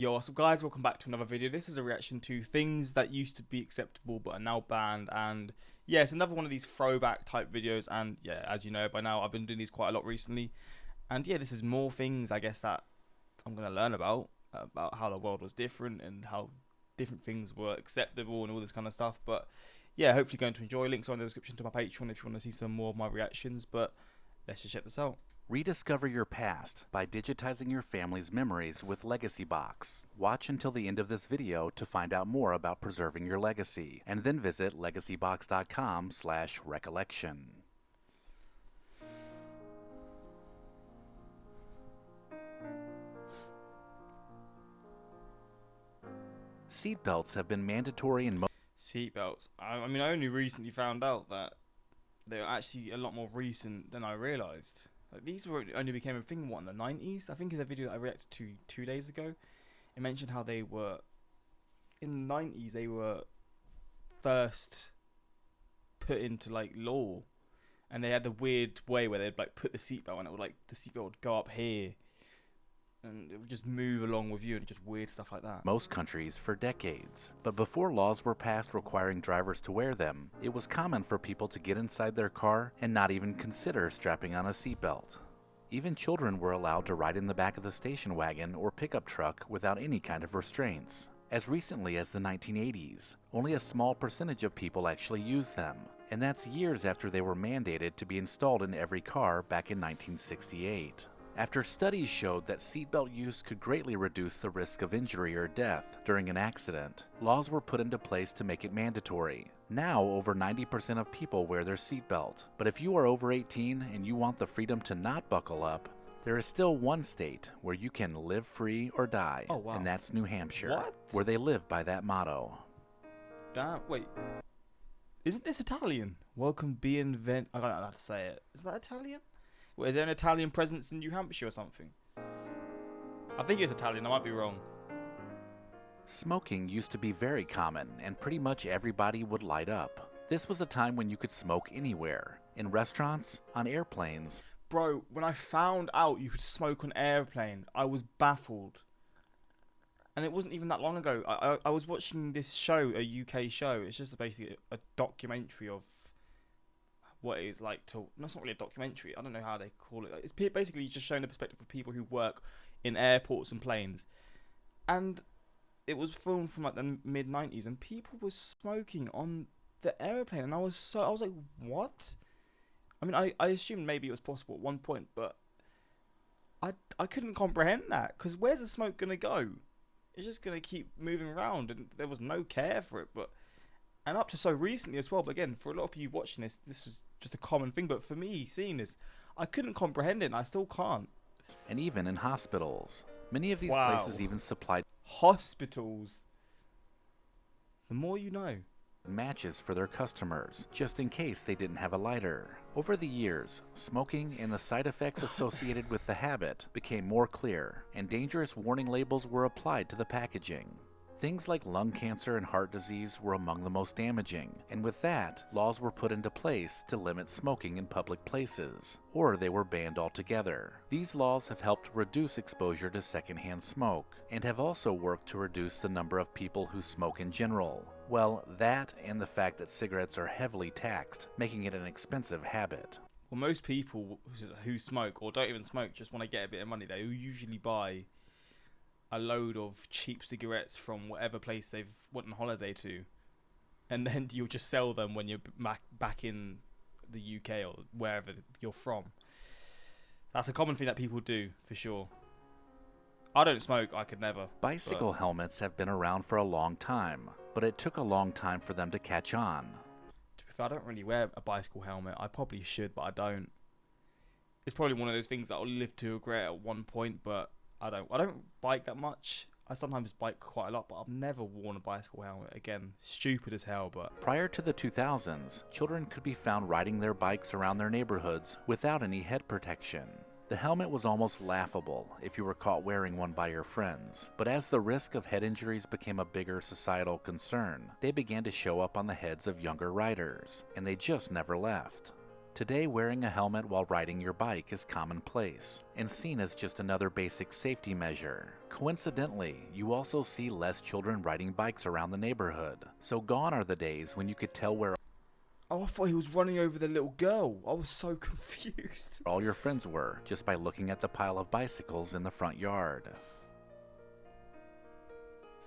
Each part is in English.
Yo, what's up guys, welcome back to another video. This is a reaction to things that used to be acceptable but are now banned, and yeah, it's another one of these throwback type videos. And yeah, as you know by now, I've been doing these quite a lot recently, and yeah, this is more things I guess that I'm going to learn about how the world was different and how different things were acceptable and all this kind of stuff. But yeah, hopefully going to enjoy. Links are in the description to my Patreon if you want to see some more of my reactions. But let's just check this out. Rediscover your past by digitizing your family's memories with Legacy Box. Watch until the end of this video to find out more about preserving your legacy, and then visit legacybox.com/recollection. Seatbelts have been mandatory in most Seatbelts. I mean, I only recently found out that they're actually a lot more recent than I realised. Like, these only became a thing, what, in the 90s? I think in the video that I reacted to 2 days ago, it mentioned how they were, in the 90s, they were first put into, like, law. And they had the weird way where they'd, like, put the seatbelt on, it would, like, the seatbelt would go up here, and it would just move along with you, and just weird stuff like that. most countries for decades. But before laws were passed requiring drivers to wear them, it was common for people to get inside their car and not even consider strapping on a seatbelt. Even children were allowed to ride in the back of the station wagon or pickup truck without any kind of restraints. As recently as the 1980s, only a small percentage of people actually used them, and that's years after they were mandated to be installed in every car back in 1968. After studies showed that seatbelt use could greatly reduce the risk of injury or death during an accident, laws were put into place to make it mandatory. Now, over 90% of people wear their seatbelt. But if you are over 18 and you want the freedom to not buckle up, there is still one state where you can live free or die, Oh, wow. and that's New Hampshire, What? where they live by that motto. Damn, wait. Isn't this Italian? Welcome, I don't know how to say it. Is that Italian? Wait, is there an Italian presence in New Hampshire or something? I think it's Italian, I might be wrong. Smoking used to be very common, and pretty much everybody would light up. This was a time when you could smoke anywhere, in restaurants, on airplanes. Bro, when I found out you could smoke on airplane, I was baffled. And it wasn't even that long ago. I was watching this show, a UK show. It's just basically a documentary of what it is like to... No, it's not really a documentary. I don't know how they call it. It's basically just showing the perspective of people who work in airports and planes. And it was filmed from like the mid-90s, and people were smoking on the airplane. And I was like, what? I mean, I assumed maybe it was possible at one point, but I couldn't comprehend that. Because where's the smoke going to go? It's just going to keep moving around, and there was no care for it. And up to so recently as well. But again, for a lot of you watching this, this is just a common thing. But for me, seeing this, I couldn't comprehend it, and I still can't. And even in hospitals. Many of these Wow. places even supplied Hospitals. The more you know. matches for their customers, just in case they didn't have a lighter. Over the years, smoking and the side effects associated with the habit became more clear, and dangerous warning labels were applied to the packaging. Things like lung cancer and heart disease were among the most damaging, and with that, laws were put into place to limit smoking in public places, or they were banned altogether. These laws have helped reduce exposure to secondhand smoke, and have also worked to reduce the number of people who smoke in general. Well, that and the fact that cigarettes are heavily taxed, making it an expensive habit. Well, most people who smoke or don't even smoke just want to get a bit of money. They usually buy a load of cheap cigarettes from whatever place they've went on holiday to, and then you'll just sell them when you're back in the UK or wherever you're from. That's a common thing that people do, for sure. I don't smoke, I could never. Bicycle helmets have been around for a long time, but it took a long time for them to catch on. To be fair, I don't really wear a bicycle helmet. I probably should, but I don't. It's probably one of those things that I'll live to regret at one point, but I don't bike that much. I sometimes bike quite a lot, but I've never worn a bicycle helmet. Again, stupid as hell, but... Prior to the 2000s, children could be found riding their bikes around their neighborhoods without any head protection. The helmet was almost laughable if you were caught wearing one by your friends, but as the risk of head injuries became a bigger societal concern, they began to show up on the heads of younger riders, and they just never left. Today, wearing a helmet while riding your bike is commonplace and seen as just another basic safety measure. Coincidentally, you also see less children riding bikes around the neighborhood, so gone are the days when you could tell where Oh, I thought he was running over the little girl. I was so confused. all your friends were just by looking at the pile of bicycles in the front yard.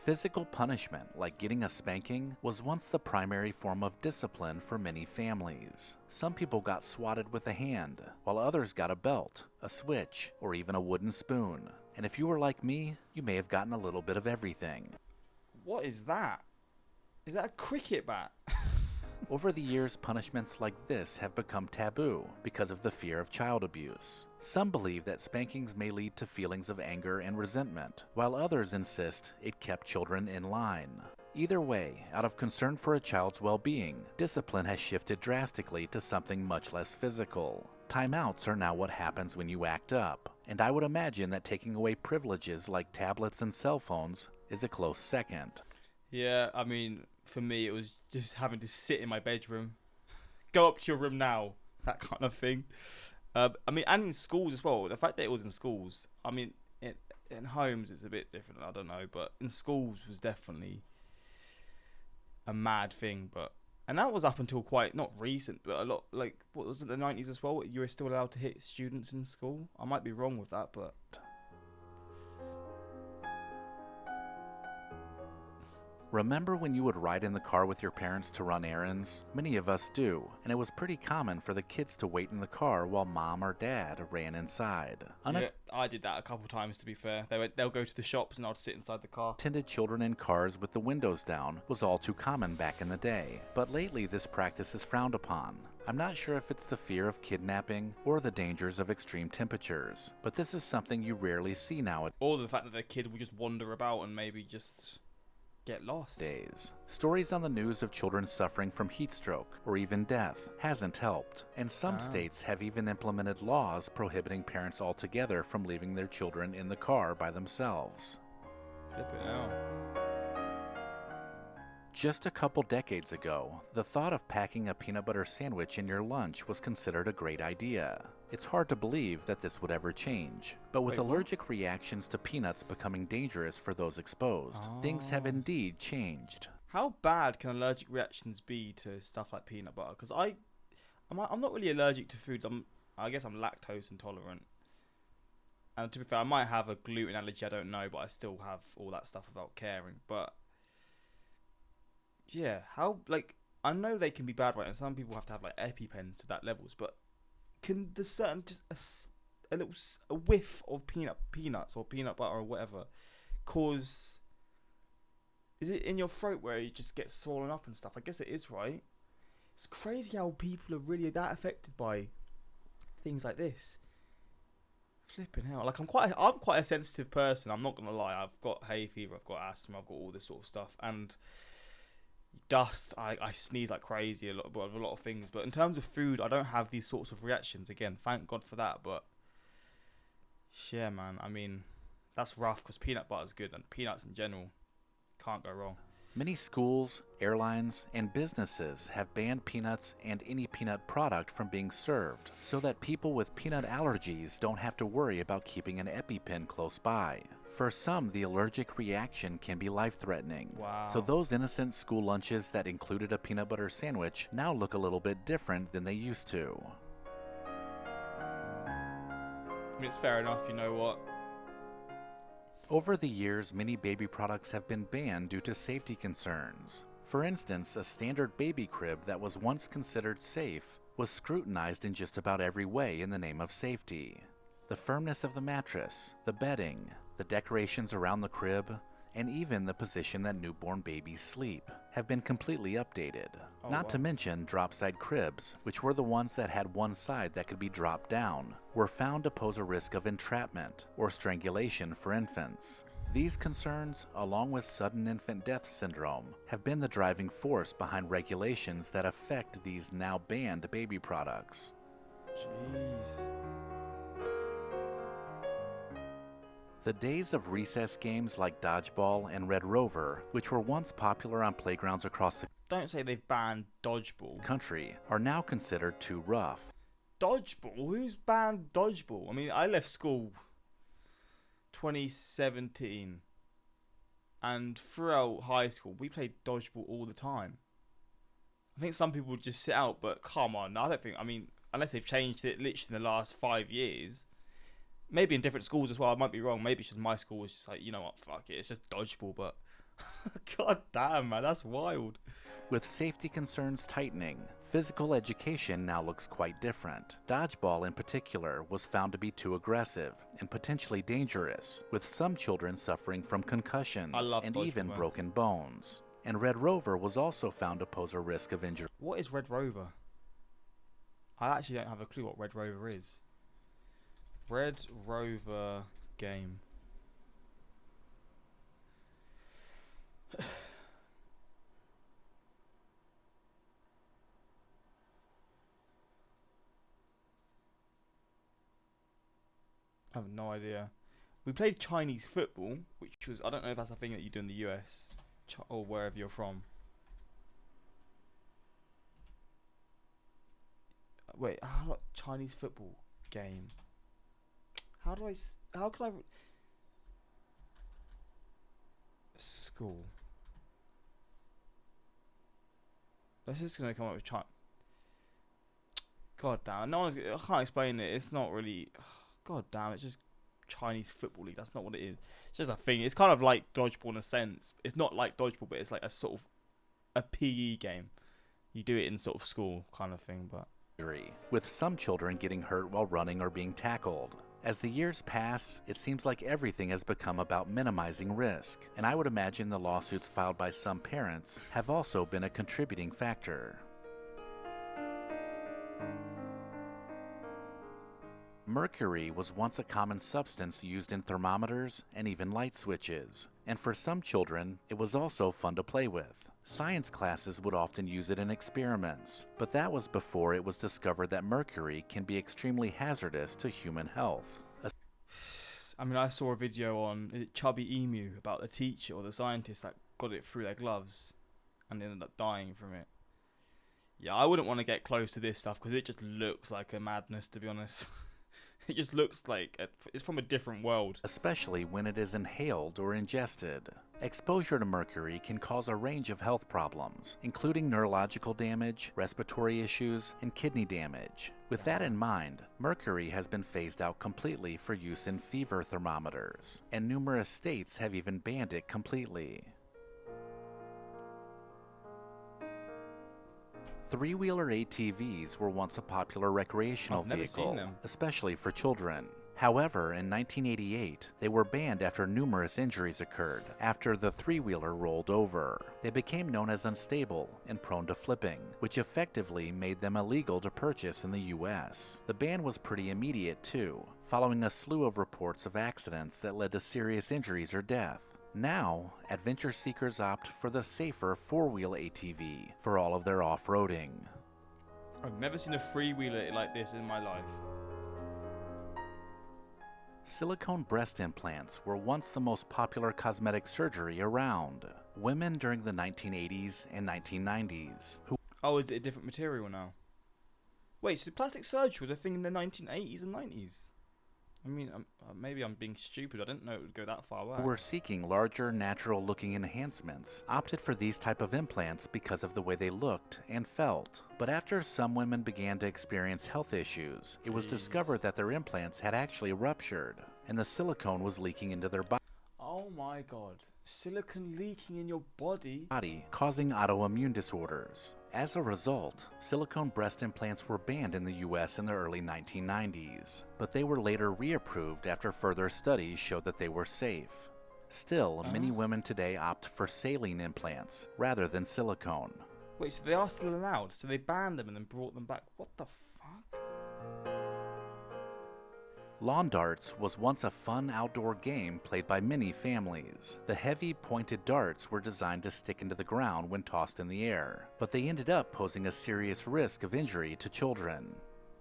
Physical punishment, like getting a spanking, was once the primary form of discipline for many families. Some people got swatted with a hand, while others got a belt, a switch, or even a wooden spoon. And if you were like me, you may have gotten a little bit of everything. What is that? Is that a cricket bat? Over the years, punishments like this have become taboo because of the fear of child abuse. Some believe that spankings may lead to feelings of anger and resentment, while others insist it kept children in line. Either way, out of concern for a child's well-being, discipline has shifted drastically to something much less physical. Timeouts are now what happens when you act up, and I would imagine that taking away privileges like tablets and cell phones is a close second. Yeah, I mean, for me, it was just having to sit in my bedroom. Go up to your room now. That kind of thing. I mean, and in schools as well. The fact that it was in schools, I mean, in homes it's a bit different, I don't know. But in schools was definitely a mad thing. And that was up until quite, not recent, but a lot, like, what was it, the 90s as well? You were still allowed to hit students in school? I might be wrong with that, but... Remember when you would ride in the car with your parents to run errands? Many of us do, and it was pretty common for the kids to wait in the car while mom or dad ran inside. Yeah, I did that a couple times, to be fair. They'll go to the shops and I'd sit inside the car. Unattended children in cars with the windows down was all too common back in the day, but lately this practice is frowned upon. I'm not sure if it's the fear of kidnapping or the dangers of extreme temperatures, but this is something you rarely see nowadays. Or the fact that the kid will just wander about and maybe just... get lost. Stories on the news of children suffering from heat stroke or even death hasn't helped, and some states have even implemented laws prohibiting parents altogether from leaving their children in the car by themselves. Flip it out. Just a couple decades ago, the thought of packing a peanut butter sandwich in your lunch was considered a great idea. It's hard to believe that this would ever change, but with allergic reactions to peanuts becoming dangerous for those exposed, things have indeed changed. How bad can allergic reactions be to stuff like peanut butter? Because I'm not really allergic to foods. I guess I'm lactose intolerant. And to be fair, I might have a gluten allergy, I don't know, but I still have all that stuff without caring. But yeah, how, like, I know they can be bad, right? And some people have to have like EpiPens to that levels, but can the certain, just a whiff of peanuts or peanut butter or whatever cause, is it in your throat where you just get swollen up and stuff? I guess it is, right? It's crazy how people are really that affected by things like this. Flipping hell. Like, I'm quite a sensitive person, I'm not gonna lie. I've got hay fever, I've got asthma, I've got all this sort of stuff, and dust, I sneeze like crazy a lot of things. But in terms of food, I don't have these sorts of reactions. Again, thank God for that. But yeah, man, I mean, that's rough because peanut butter is good, and peanuts in general can't go wrong. Many schools, airlines, and businesses have banned peanuts and any peanut product from being served so that people with peanut allergies don't have to worry about keeping an EpiPen close by. For some, the allergic reaction can be life-threatening. Wow. So those innocent school lunches that included a peanut butter sandwich now look a little bit different than they used to. I mean, it's fair enough, you know what? Over the years, many baby products have been banned due to safety concerns. For instance, a standard baby crib that was once considered safe was scrutinized in just about every way in the name of safety. The firmness of the mattress, the bedding, the decorations around the crib, and even the position that newborn babies sleep have been completely updated. Not to mention drop-side cribs, which were the ones that had one side that could be dropped down, were found to pose a risk of entrapment or strangulation for infants. These concerns, along with sudden infant death syndrome, have been the driving force behind regulations that affect these now banned baby products. Jeez. The days of recess games like dodgeball and Red Rover, which were once popular on playgrounds across the Don't say they've banned dodgeball. country, are now considered too rough. Dodgeball? Who's banned dodgeball? I mean, I left school 2017, and throughout high school, we played dodgeball all the time. I think some people would just sit out, but come on, I don't think. I mean, unless they've changed it literally in the last 5 years, maybe in different schools as well. I might be wrong. Maybe it's just my school was just like, you know what, fuck it, it's just dodgeball. But god damn, man, that's wild. With safety concerns tightening, physical education now looks quite different. Dodgeball in particular was found to be too aggressive and potentially dangerous, with some children suffering from concussions and even broken bones. And Red Rover was also found to pose a risk of injury. What is Red Rover? I actually don't have a clue what Red Rover is. Red Rover game. I have no idea. We played Chinese football, which was, I don't know if that's a thing that you do in the US or wherever you're from. Wait, Chinese football game? How can I school? That's just gonna come up with China. God damn, no one's. I can't explain it. It's not really. God damn, it's just Chinese football league. That's not what it is. It's just a thing. It's kind of like dodgeball in a sense. It's not like dodgeball, but it's like a sort of a PE game. You do it in sort of school kind of thing, but. With some children getting hurt while running or being tackled. As the years pass, it seems like everything has become about minimizing risk, and I would imagine the lawsuits filed by some parents have also been a contributing factor. Mercury was once a common substance used in thermometers and even light switches, and for some children, it was also fun to play with. Science classes would often use it in experiments, but that was before it was discovered that mercury can be extremely hazardous to human health. I mean, I saw a video on Chubby Emu about the teacher or the scientist that got it through their gloves and ended up dying from it. Yeah, I wouldn't want to get close to this stuff because it just looks like a madness, to be honest. It just looks like it's from a different world. Especially when it is inhaled or ingested. Exposure to mercury can cause a range of health problems, including neurological damage, respiratory issues, and kidney damage. With that in mind, mercury has been phased out completely for use in fever thermometers, and numerous states have even banned it completely. Three-wheeler ATVs were once a popular recreational vehicle, especially for children. However, in 1988, they were banned after numerous injuries occurred after the three-wheeler rolled over. They became known as unstable and prone to flipping, which effectively made them illegal to purchase in the US. The ban was pretty immediate too, following a slew of reports of accidents that led to serious injuries or death. Now, adventure seekers opt for the safer four-wheel ATV for all of their off-roading. I've never seen a three-wheeler like this in my life. Silicone breast implants were once the most popular cosmetic surgery around. Women during the 1980s and 1990s who... Oh, is it a different material now? Wait, so plastic surgery was a thing in the 1980s and 90s? I mean, maybe I'm being stupid. I didn't know it would go that far back. Who were seeking larger, natural-looking enhancements opted for these type of implants because of the way they looked and felt. But after some women began to experience health issues, it was discovered that their implants had actually ruptured, and the silicone was leaking into their body. Oh my god. Silicone leaking in your body? Causing autoimmune disorders. As a result, silicone breast implants were banned in the US in the early 1990s, but they were later reapproved after further studies showed that they were safe. Still, many women today opt for saline implants rather than silicone. Wait, so they are still allowed? So they banned them and then brought them back? What the fuck? Lawn darts was once a fun outdoor game played by many families. The heavy, pointed darts were designed to stick into the ground when tossed in the air, but they ended up posing a serious risk of injury to children.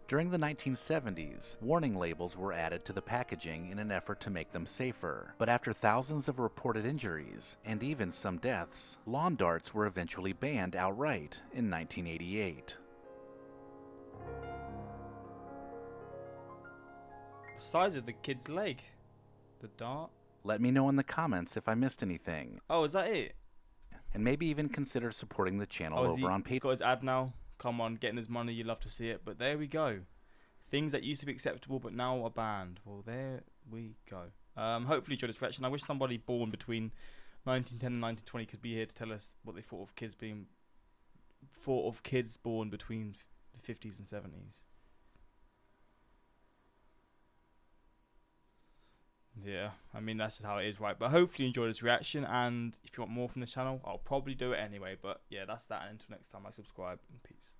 During the 1970s, warning labels were added to the packaging in an effort to make them safer, but after thousands of reported injuries, and even some deaths, lawn darts were eventually banned outright in 1988. Size of the kid's leg. The dart. Let me know in the comments if I missed anything, Oh, is that it? and maybe even consider supporting the channel Oh, over on he's Patreon. got his ad now. Come on, getting his money. You love to see it. But there we go. Things that used to be acceptable but now are banned. Well, there we go. Hopefully you enjoyed this reaction. I wish somebody born between 1910 and 1920 could be here to tell us what they thought of kids born between the 50s and 70s. Yeah, I mean, that's just how it is, right? But hopefully you enjoyed this reaction, and if you want more from this channel, I'll probably do it anyway. But yeah, that's that, and until next time, I subscribe, and peace.